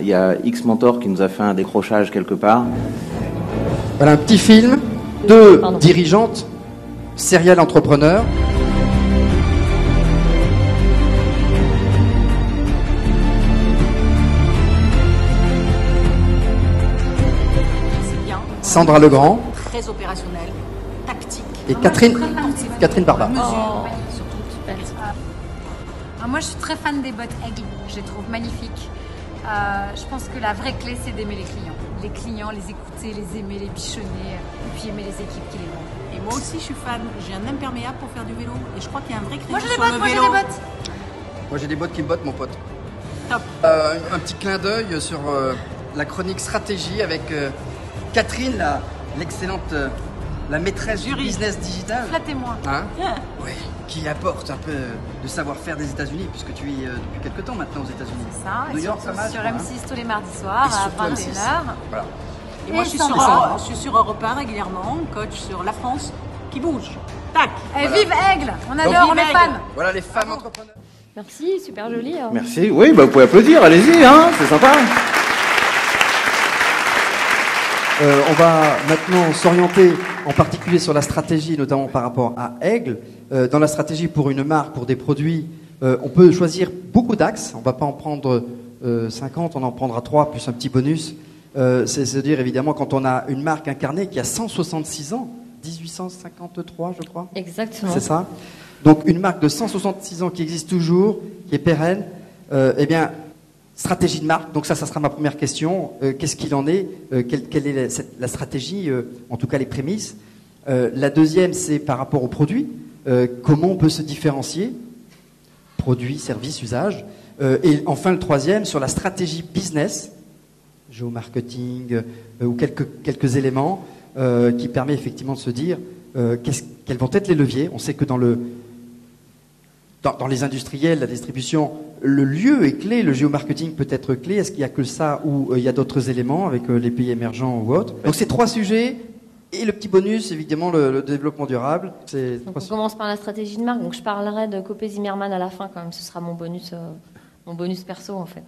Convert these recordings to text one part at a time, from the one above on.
Il y a X-Mentor qui nous a fait un décrochage quelque part. Voilà un petit film de dirigeantes, serial entrepreneurs. C'est bien. Sandra Legrand. Très opérationnel, tactique. Et Catherine Barba. Surtout super. Moi, je suis très fan des bottes Aigle. Je les trouve magnifiques. Je pense que la vraie clé, c'est d'aimer les clients. Les clients, les écouter, les aimer, les bichonner, et puis aimer les équipes qui les vendent. Et moi aussi, je suis fan. J'ai un imperméable pour faire du vélo. Et je crois qu'il y a un vrai créneau Moi, j'ai des sur bottes, le moi, j'ai vélo. des bottes. Moi j'ai des bottes qui me bottent, mon pote. Top. Un petit clin d'œil sur la chronique stratégie avec Catherine, l'excellente, la maîtresse du business digital. Flattez-moi. Hein oui, qui apporte un peu de savoir-faire des États-Unis, puisque tu es depuis quelques temps maintenant aux États-Unis. C'est ça. New et York, surtout ça marche, sur hein. M6 tous les mardis soirs Et à surtout M6. 21h. Voilà. Et moi, je suis, Sandra. je suis sur Europe 1 régulièrement, coach sur la France qui bouge. Tac. Et Voilà. vive Aigle. On adore, on vive est Aigle. fans. Voilà les femmes entrepreneurs. Merci, super joli. Merci. Oui, bah, vous pouvez applaudir, allez-y, hein, c'est sympa. On va maintenant s'orienter en particulier sur la stratégie, notamment par rapport à Aigle. Dans la stratégie pour une marque, pour des produits, on peut choisir beaucoup d'axes. On ne va pas en prendre 50, on en prendra 3 plus un petit bonus. C'est-à-dire évidemment quand on a une marque incarnée qui a 166 ans, 1853 je crois. Exactement. C'est ça. Donc une marque de 166 ans qui existe toujours, qui est pérenne, eh bien, stratégie de marque. Donc ça sera ma première question. Qu'est-ce qu'il en est quelle est la stratégie, en tout cas les prémices. La deuxième, c'est par rapport aux produits. Comment on peut se différencier? Produits, services, usages. Et enfin le troisième, sur la stratégie business, géomarketing, ou quelques éléments qui permet effectivement de se dire quels vont être les leviers. On sait que dans les industriels, la distribution, le lieu est clé, le géomarketing peut être clé. Est-ce qu'il n'y a que ça ou il y a d'autres éléments avec les pays émergents ou autres? Donc c'est 3 sujets. Et le petit bonus, évidemment, le développement durable. Donc on commence par la stratégie de marque. Donc je parlerai de Copé Zimmermann à la fin quand même. Ce sera mon bonus perso en fait.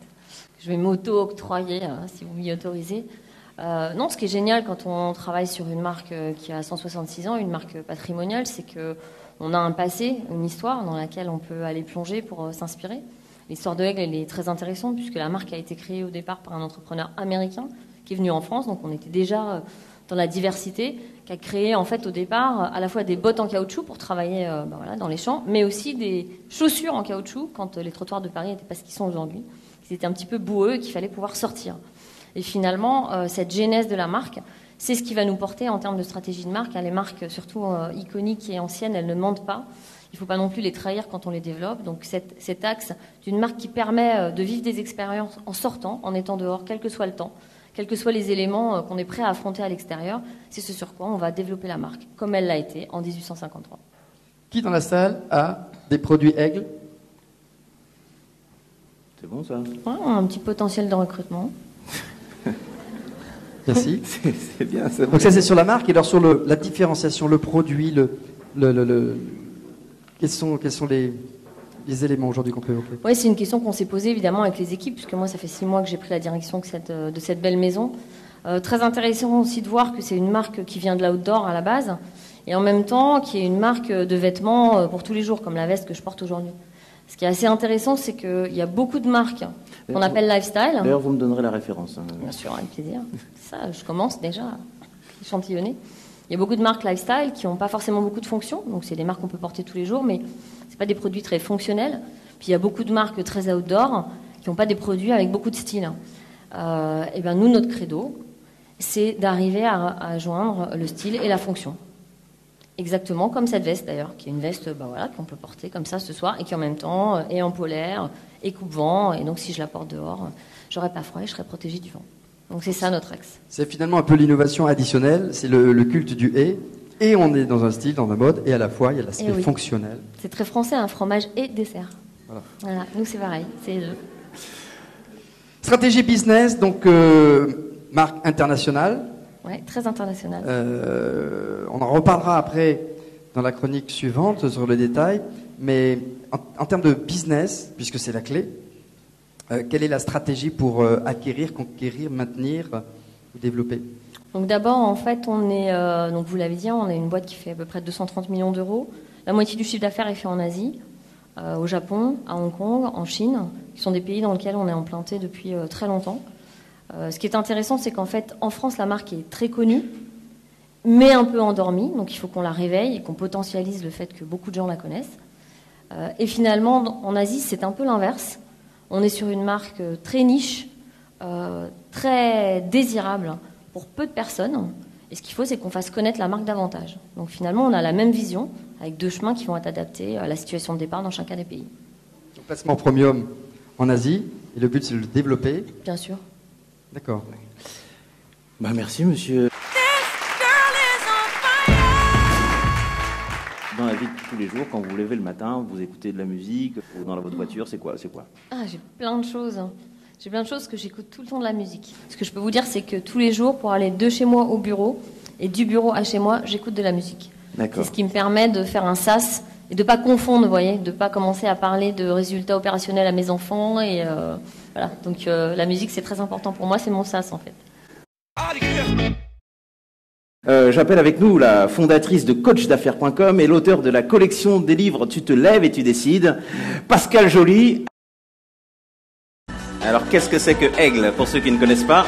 Je vais m'auto-octroyer si vous m'y autorisez. Non, ce qui est génial quand on travaille sur une marque qui a 166 ans, une marque patrimoniale, c'est que on a un passé, une histoire dans laquelle on peut aller plonger pour s'inspirer. L'histoire de Aigle, elle est très intéressante puisque la marque a été créée au départ par un entrepreneur américain qui est venu en France. Donc on était déjà dans la diversité, qui a créé en fait au départ à la fois des bottes en caoutchouc pour travailler dans les champs, mais aussi des chaussures en caoutchouc quand les trottoirs de Paris n'étaient pas ce qu'ils sont aujourd'hui, qu'ils étaient un petit peu boueux et qu'il fallait pouvoir sortir. Et finalement, cette genèse de la marque, c'est ce qui va nous porter en termes de stratégie de marque. Les marques, surtout iconiques et anciennes, elles ne mentent pas. Il ne faut pas non plus les trahir quand on les développe. Donc cet axe d'une marque qui permet de vivre des expériences en sortant, en étant dehors, quel que soit le temps, quels que soient les éléments qu'on est prêt à affronter à l'extérieur, c'est ce sur quoi on va développer la marque, comme elle l'a été en 1853. Qui dans la salle a des produits Aigle? C'est bon ça. Ouais, un petit potentiel de recrutement. Merci. C'est bien, c'est bon. Donc ça c'est sur la marque. Et alors sur la différenciation, le produit, quels sont les éléments aujourd'hui qu'on peut évoquer? Oui, c'est une question qu'on s'est posée évidemment avec les équipes, puisque moi ça fait 6 mois que j'ai pris la direction de cette belle maison. Très intéressant aussi de voir que c'est une marque qui vient de l'outdoor à la base, et en même temps qui est une marque de vêtements pour tous les jours, comme la veste que je porte aujourd'hui. Ce qui est assez intéressant, c'est qu'il y a beaucoup de marques qu'on appelle lifestyle. D'ailleurs, vous me donnerez la référence. Hein. Bien sûr, avec plaisir. Ça, je commence déjà à échantillonner. Il y a beaucoup de marques lifestyle qui n'ont pas forcément beaucoup de fonctions. Donc, c'est des marques qu'on peut porter tous les jours, mais ce pas des produits très fonctionnels. Puis, il y a beaucoup de marques très outdoor qui n'ont pas des produits avec beaucoup de style. Et bien, nous, notre credo, c'est d'arriver à joindre le style et la fonction. Exactement comme cette veste d'ailleurs, qui est une veste qu'on peut porter comme ça ce soir et qui en même temps est en polaire et coupe-vent. Et donc si je la porte dehors, j'aurais pas froid et je serais protégée du vent. Donc c'est ça notre axe. C'est finalement un peu l'innovation additionnelle, c'est le culte du et on est dans un style, dans un mode, et à la fois il y a l'aspect fonctionnel. C'est très français, un fromage et dessert. Voilà. Nous c'est pareil, c'est les deux. Stratégie business, donc marque internationale. Ouais, très international. On en reparlera après dans la chronique suivante sur le détail, mais en termes de business, puisque c'est la clé, Quelle est la stratégie pour acquérir, conquérir, maintenir ou développer? Donc d'abord, en fait, on est, donc vous l'avez dit, on est une boîte qui fait à peu près 230 millions d'euros. La moitié du chiffre d'affaires est fait en Asie, au Japon, à Hong Kong, en Chine, qui sont des pays dans lesquels on est implanté depuis très longtemps. Ce qui est intéressant, c'est qu'en fait, en France, la marque est très connue, mais un peu endormie. Donc il faut qu'on la réveille et qu'on potentialise le fait que beaucoup de gens la connaissent. Et finalement, en Asie, c'est un peu l'inverse. On est sur une marque très niche, très désirable pour peu de personnes. Et ce qu'il faut, c'est qu'on fasse connaître la marque davantage. Donc finalement, on a la même vision, avec 2 chemins qui vont être adaptés à la situation de départ dans chacun des pays. Donc, placement premium en Asie, et le but, c'est de le développer. Bien sûr. D'accord. Bah, merci, monsieur. Dans la vie de tous les jours, quand vous vous levez le matin, vous écoutez de la musique, ou dans votre voiture, c'est quoi? Ah, j'ai plein de choses. J'ai plein de choses que j'écoute tout le temps de la musique. Ce que je peux vous dire, c'est que tous les jours, pour aller de chez moi au bureau et du bureau à chez moi, j'écoute de la musique. D'accord. C'est ce qui me permet de faire un sas et de pas confondre, vous voyez, de pas commencer à parler de résultats opérationnels à mes enfants et voilà. Donc la musique, c'est très important pour moi, c'est mon sas en fait. J'appelle avec nous la fondatrice de coachdaffaires.com et l'auteur de la collection des livres Tu te lèves et tu décides, Pascal Joly. Alors, qu'est-ce que c'est que Aigle, pour ceux qui ne connaissent pas?